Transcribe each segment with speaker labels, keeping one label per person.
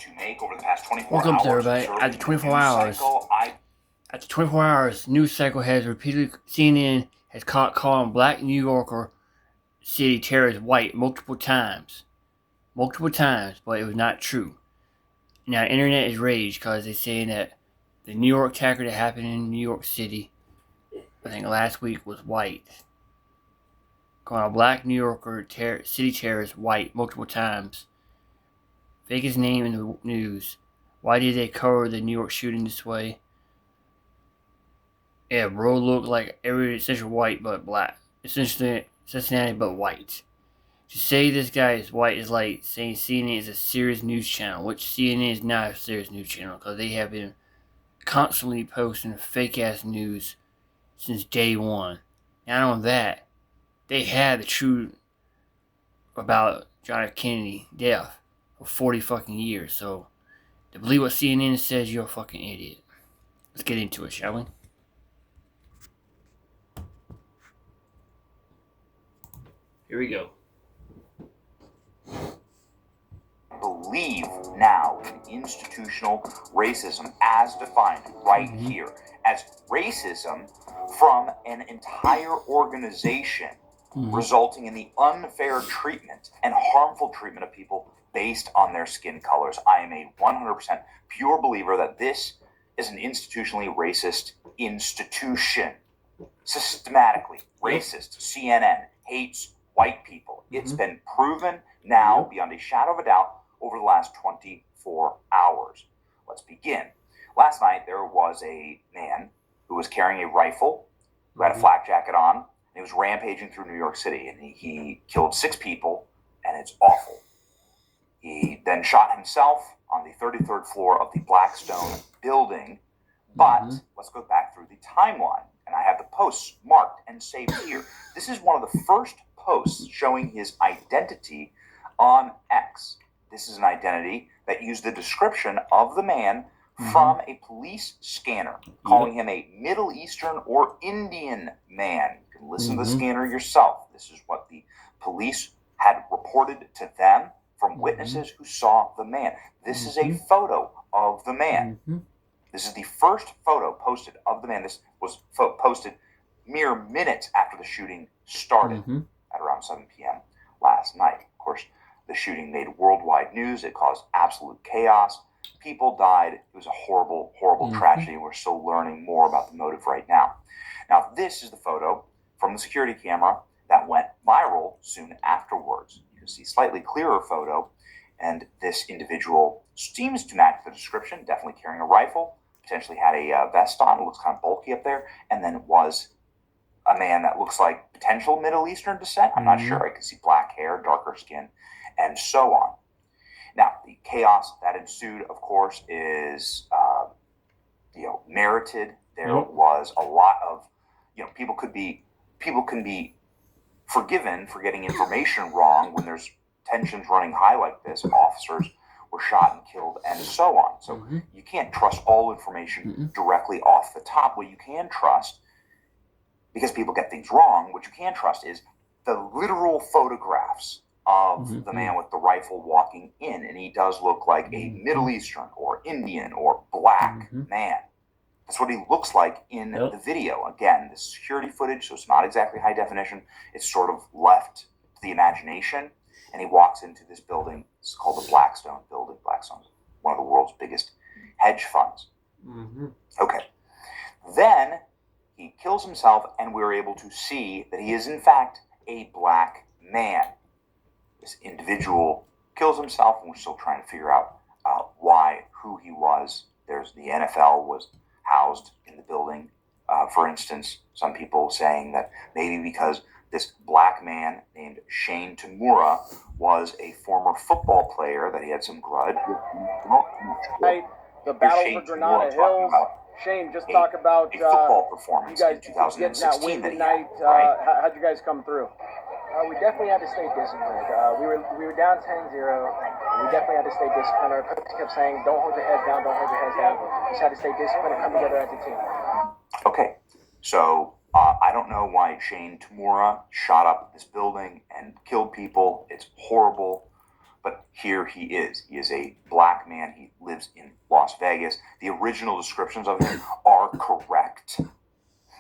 Speaker 1: to make over the past 24
Speaker 2: Welcome
Speaker 1: hours.
Speaker 2: To everybody. After 24 hours, news cycle has repeatedly CNN has calling Black New Yorker City terrorists white multiple times, but it was not true. Now the internet is raged because they're saying that the New York attacker that happened in New York City, I think last week, was white. Calling a Black New Yorker city terrorist white multiple times. Fake his name in the news. Why did they cover the New York shooting this way? Yeah, bro looked like essentially white but black. Essentially Cincinnati but white. To say this guy is white is like saying CNN is a serious news channel, which CNN is not a serious news channel because they have been constantly posting fake ass news since day one. Not only that, they had the truth about John F. Kennedy death for 40 fucking years. So to believe what CNN says, you're a fucking idiot. Let's get into it, shall we? Here we go.
Speaker 1: Believe now in institutional racism as defined right here as racism from an entire organization resulting in the unfair treatment and harmful treatment of people based on their skin colors. I am a 100% pure believer that this is an institutionally racist institution. Systematically racist. CNN hates white people. It's been proven now beyond a shadow of a doubt over the last 24 hours. Let's begin. Last night there was a man who was carrying a rifle, who had a flak jacket on, and he was rampaging through New York City, and he killed 6 people, and it's awful. He then shot himself on the 33rd floor of the Blackstone building. But let's go back through the timeline. And I have the posts marked and saved here. This is one of the first posts showing his identity on X. This is an identity that used the description of the man from a police scanner, calling him a Middle Eastern or Indian man. You can listen to the scanner yourself. This is what the police had reported to them from witnesses who saw the man. This is a photo of the man. This is the first photo posted of the man. This was posted mere minutes after the shooting started at around 7 p.m. last night. Of course, the shooting made worldwide news. It caused absolute chaos. People died. It was a horrible, horrible tragedy. We're still learning more about the motive right now. Now, this is the photo from the security camera that went viral soon afterwards. You can see a slightly clearer photo, and this individual seems to match the description, definitely carrying a rifle, potentially had a vest on, it looks kind of bulky up there, and then was a man that looks like potential Middle Eastern descent. I'm not sure. I can see black hair, darker skin, and so on. Now, the chaos that ensued, of course, is merited. There was a lot of, people can be forgiven for getting information wrong when there's tensions running high like this. Officers were shot and killed, and so on. So you can't trust all information directly off the top. What you can trust, because people get things wrong, what you can trust is the literal photographs of the man with the rifle walking in, and he does look like a Middle Eastern or Indian or black man. That's what he looks like in the video. Again, the security footage, so it's not exactly high definition. It's sort of left to the imagination. And he walks into this building. It's called the Blackstone building. Blackstone's one of the world's biggest hedge funds. Okay. Then he kills himself, and we're able to see that he is, in fact, a black man. This individual kills himself, and we're still trying to figure out who he was. There's the NFL was housed in the building. For instance, some people saying that maybe because this black man named Shane Tamura was a former football player that he had some grudge.
Speaker 3: The battle for Granada Hills. Shane, just talk about
Speaker 1: a football performance
Speaker 3: you guys
Speaker 1: in 2016 that he
Speaker 3: night.
Speaker 1: had, right?
Speaker 3: How'd you guys come through?
Speaker 4: We definitely had to stay disciplined. We were down 10-0. We definitely had to stay disciplined. Our coach kept saying, don't hold your heads down, don't hold your heads down. We just had to stay disciplined and come together as a team.
Speaker 1: Okay, so I don't know why Shane Tamura shot up this building and killed people. It's horrible. But here he is. He is a black man. man. He lives in Las Vegas. The original descriptions of him are correct.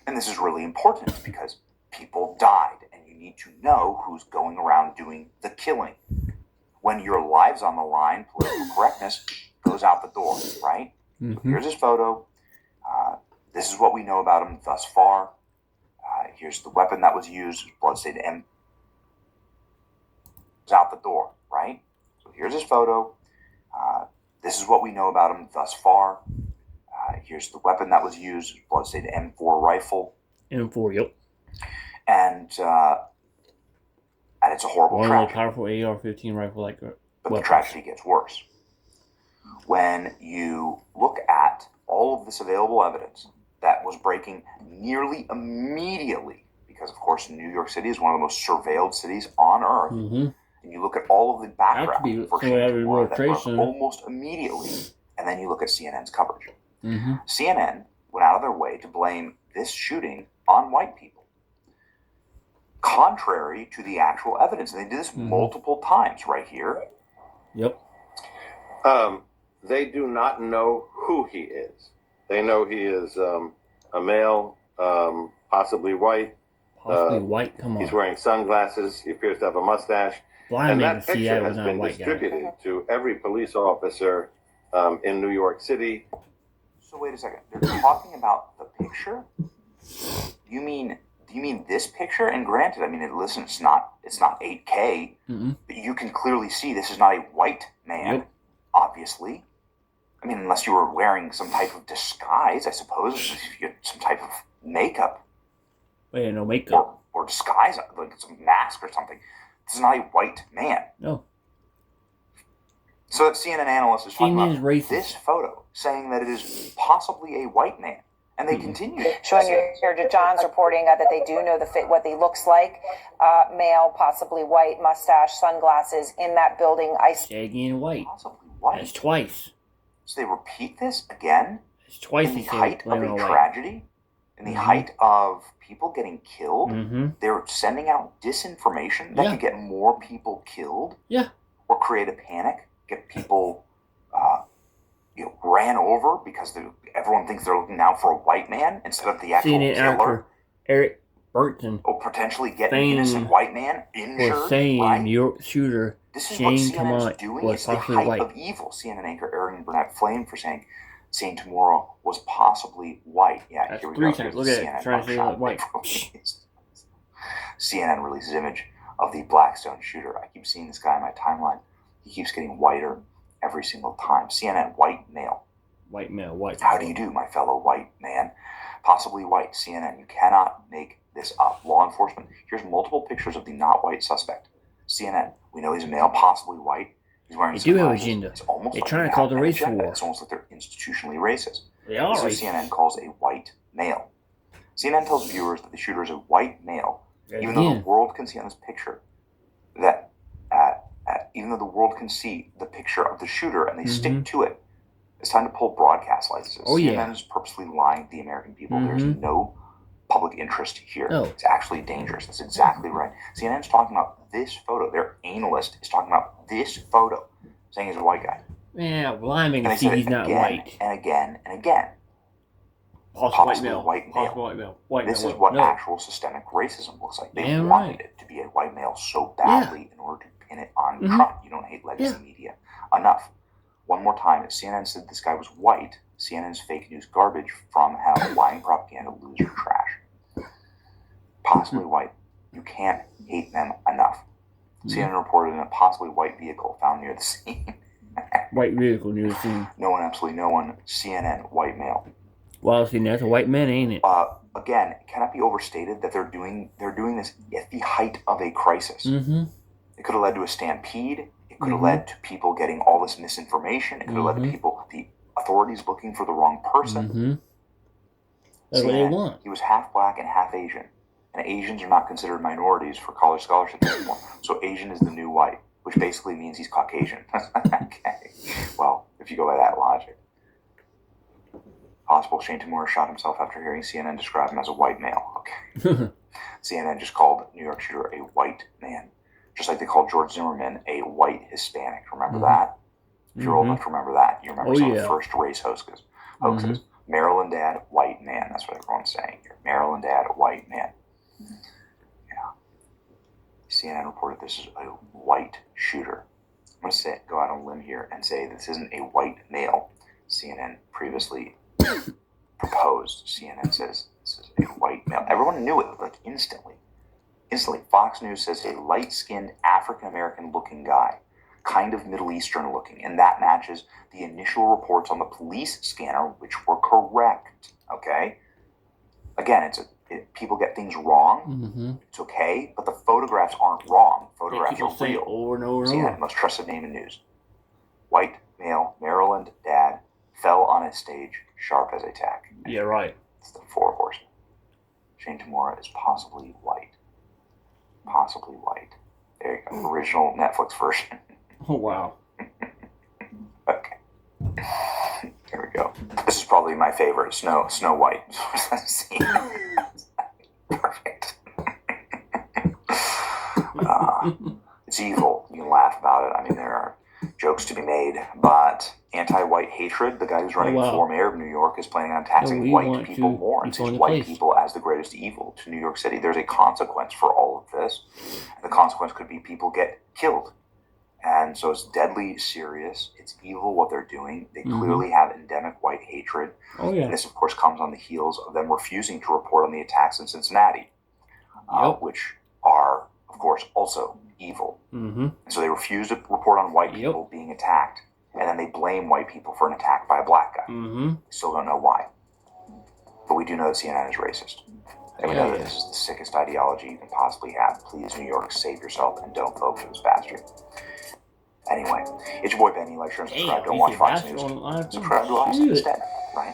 Speaker 1: And this is really important because people died, and you need to know who's going around doing the killing. When your live's on the line, political correctness goes out the door, right? So here's his photo. This is what we know about him thus far. Here's the weapon that was used, blood-stained M. Goes out the door, right? So here's his photo. This is what we know about him thus far. Here's the weapon that was used, blood-stained M4 rifle.
Speaker 2: M4, yep.
Speaker 1: And it's a horrible
Speaker 2: One
Speaker 1: tragedy.
Speaker 2: of the powerful AR-15 rifle like
Speaker 1: But the tragedy gets worse. When you look at all of this available evidence that was breaking nearly immediately, because of course New York City is one of the most surveilled cities on earth, and you look at all of the background for Shane Tamura that broke almost immediately, and then you look at CNN's coverage. CNN went out of their way to blame this shooting on white people, contrary to the actual evidence. And they did this multiple times right here.
Speaker 2: Yep.
Speaker 5: They do not know who he is. They know he is a male, possibly white.
Speaker 2: Possibly white, come on.
Speaker 5: He's wearing sunglasses. He appears to have a mustache.
Speaker 2: Blind
Speaker 5: And
Speaker 2: man
Speaker 5: that
Speaker 2: can see
Speaker 5: picture
Speaker 2: that was
Speaker 5: has
Speaker 2: not a
Speaker 5: been
Speaker 2: white guy.
Speaker 5: distributed to every police officer in New York City.
Speaker 1: So wait a second. They're talking about the picture? Do you mean this picture? And granted, I mean, listen, it's not 8K, but you can clearly see this is not a white man, obviously. I mean, unless you were wearing some type of disguise, I suppose, if you had some type of makeup.
Speaker 2: Wait, no makeup.
Speaker 1: Or disguise, like some mask or something. This is not a white man.
Speaker 2: No.
Speaker 1: So that CNN analyst is talking
Speaker 2: CNN is
Speaker 1: about
Speaker 2: racist.
Speaker 1: this photo, saying that it is possibly a white man. And they continue.
Speaker 6: Showing here, John's reporting that they do know what he looks like. Male, possibly white, mustache, sunglasses, in that building.
Speaker 2: Shaggy and white.
Speaker 1: Possibly white.
Speaker 2: That's twice.
Speaker 1: So they repeat this again?
Speaker 2: It's twice
Speaker 1: In the
Speaker 2: he said
Speaker 1: height of
Speaker 2: blame it
Speaker 1: a
Speaker 2: on white.
Speaker 1: tragedy? In the height of people getting killed? They're sending out disinformation that could get more people killed?
Speaker 2: Yeah.
Speaker 1: Or create a panic, get people ran over because everyone thinks they're looking now for a white man instead of the actual
Speaker 2: CNN
Speaker 1: killer.
Speaker 2: actor Eric Burton
Speaker 1: Or potentially get an
Speaker 2: Fame
Speaker 1: innocent white man injured.
Speaker 2: was saying
Speaker 1: right?
Speaker 2: New York shooter
Speaker 1: This is what
Speaker 2: Shane
Speaker 1: CNN's
Speaker 2: Tamura
Speaker 1: doing.
Speaker 2: was
Speaker 1: It's the
Speaker 2: possibly
Speaker 1: height
Speaker 2: white.
Speaker 1: of evil. CNN anchor Aaron Burnett flamed for saying Shane Tamura was possibly white. Yeah,
Speaker 2: That's
Speaker 1: here we
Speaker 2: 3
Speaker 1: go.
Speaker 2: times.
Speaker 1: Here's
Speaker 2: Look
Speaker 1: the
Speaker 2: at it.
Speaker 1: CNN
Speaker 2: Trying to say
Speaker 1: mugshot
Speaker 2: that white.
Speaker 1: they released. CNN releases image of the Blackstone shooter. I keep seeing this guy on my timeline. He keeps getting whiter every single time. CNN, white male.
Speaker 2: White male, white.
Speaker 1: How do you do, my fellow white man? Possibly white. CNN, you cannot make this up. Law enforcement. Here's multiple pictures of the not white suspect. CNN, we know he's a male, possibly white. He's wearing
Speaker 2: They do have
Speaker 1: sunglasses.
Speaker 2: agenda.
Speaker 1: It's almost
Speaker 2: They're
Speaker 1: like
Speaker 2: trying
Speaker 1: they
Speaker 2: to call
Speaker 1: have
Speaker 2: the
Speaker 1: an
Speaker 2: race
Speaker 1: agenda.
Speaker 2: war.
Speaker 1: It's almost like they're institutionally racist.
Speaker 2: They are
Speaker 1: This is
Speaker 2: racist.
Speaker 1: what CNN calls a white male. CNN tells viewers that the shooter is a white male, even though the
Speaker 2: Again.
Speaker 1: world can see on this picture that, even though the world can see the picture of the shooter and they stick to it. It's time to pull broadcast licenses.
Speaker 2: Oh,
Speaker 1: CNN
Speaker 2: yeah.
Speaker 1: is purposely lying to the American people. There's no public interest here.
Speaker 2: No.
Speaker 1: It's actually dangerous. That's exactly right. CNN's talking about this photo. Their analyst is talking about this photo, saying he's a white guy.
Speaker 2: Yeah, blind man
Speaker 1: And
Speaker 2: can
Speaker 1: they
Speaker 2: see
Speaker 1: said
Speaker 2: he's
Speaker 1: it
Speaker 2: not
Speaker 1: again
Speaker 2: white.
Speaker 1: and again and again.
Speaker 2: Possible white
Speaker 1: possibly
Speaker 2: male.
Speaker 1: white male.
Speaker 2: Possible white male. White
Speaker 1: This
Speaker 2: male.
Speaker 1: is what
Speaker 2: no.
Speaker 1: actual systemic racism looks like. They
Speaker 2: Damn
Speaker 1: wanted
Speaker 2: right.
Speaker 1: it to be a white male so badly in order to pin it on
Speaker 2: Mhm.
Speaker 1: Trump. You don't hate legacy media enough. One more time, if CNN said this guy was white, CNN's fake news garbage from hell, lying propaganda, loser trash. Possibly white. You can't hate them enough. CNN reported in a possibly white vehicle found near the scene.
Speaker 2: White vehicle near the scene.
Speaker 1: No one, absolutely no one. CNN, white male.
Speaker 2: Well, see, that's a white man, ain't it?
Speaker 1: Again, it cannot be overstated that they're doing this at the height of a crisis.
Speaker 2: Mm-hmm.
Speaker 1: It could have led to a stampede. It could have led to people getting all this misinformation. It could have led to the authorities looking for the wrong person.
Speaker 2: Mm-hmm. That's what they
Speaker 1: CNN,
Speaker 2: want.
Speaker 1: He was half black and half Asian. And Asians are not considered minorities for college scholarships anymore. So Asian is the new white, which basically means he's Caucasian. Okay. Well, if you go by that logic. Possible Shane Tamura shot himself after hearing CNN describe him as a white male. Okay. CNN just called New York shooter a white man. Just like they called George Zimmerman a white Hispanic. Remember that? If you're old enough to remember that, you remember
Speaker 2: Oh,
Speaker 1: some of
Speaker 2: yeah.
Speaker 1: the first race hoaxes. Maryland dad, white man. That's what everyone's saying here. Maryland dad, white man. Yeah. CNN reported this is a white shooter. I'm going to go out on a limb here and say this isn't a white male. CNN previously proposed. CNN says this is a white male. Everyone knew it like instantly. Instantly. Fox News says a light-skinned African-American looking guy, kind of Middle Eastern looking, and that matches the initial reports on the police scanner, which were correct. Okay? Again, people get things wrong. It's okay, but the photographs aren't wrong. Photographs
Speaker 2: People
Speaker 1: are
Speaker 2: say
Speaker 1: real.
Speaker 2: over and over and
Speaker 1: CNN,
Speaker 2: over.
Speaker 1: most trusted name in news. White male, Maryland dad, fell on a stage, sharp as a tack.
Speaker 2: Yeah, right.
Speaker 1: It's the four horsemen. Shane Tamura is possibly white. Possibly white. There you go. Original Netflix version.
Speaker 2: Oh, wow.
Speaker 1: Okay. Here we go. This is probably my favorite. Snow White. Perfect. It's evil. You can laugh about it. I mean, there are jokes to be made, but anti-white hatred, the guy who's running for mayor of New York is planning on taxing white people more and sees white people as the greatest evil to New York City. There's a consequence for all of this. And the consequence could be people get killed. And so it's deadly serious. It's evil what they're doing. They clearly have endemic white hatred.
Speaker 2: Oh, yeah.
Speaker 1: And this, of course, comes on the heels of them refusing to report on the attacks in Cincinnati, which are, of course, also evil. And so they refuse to report on white people being attacked, and then they blame white people for an attack by a black guy. We still don't know why. But we do know that CNN is racist. And we know that this is the sickest ideology you can possibly have. Please, New York, save yourself and don't vote for this bastard. Anyway, it's your boy Benny. Like, share, and subscribe. Don't watch Fox News. Subscribe to us instead, right?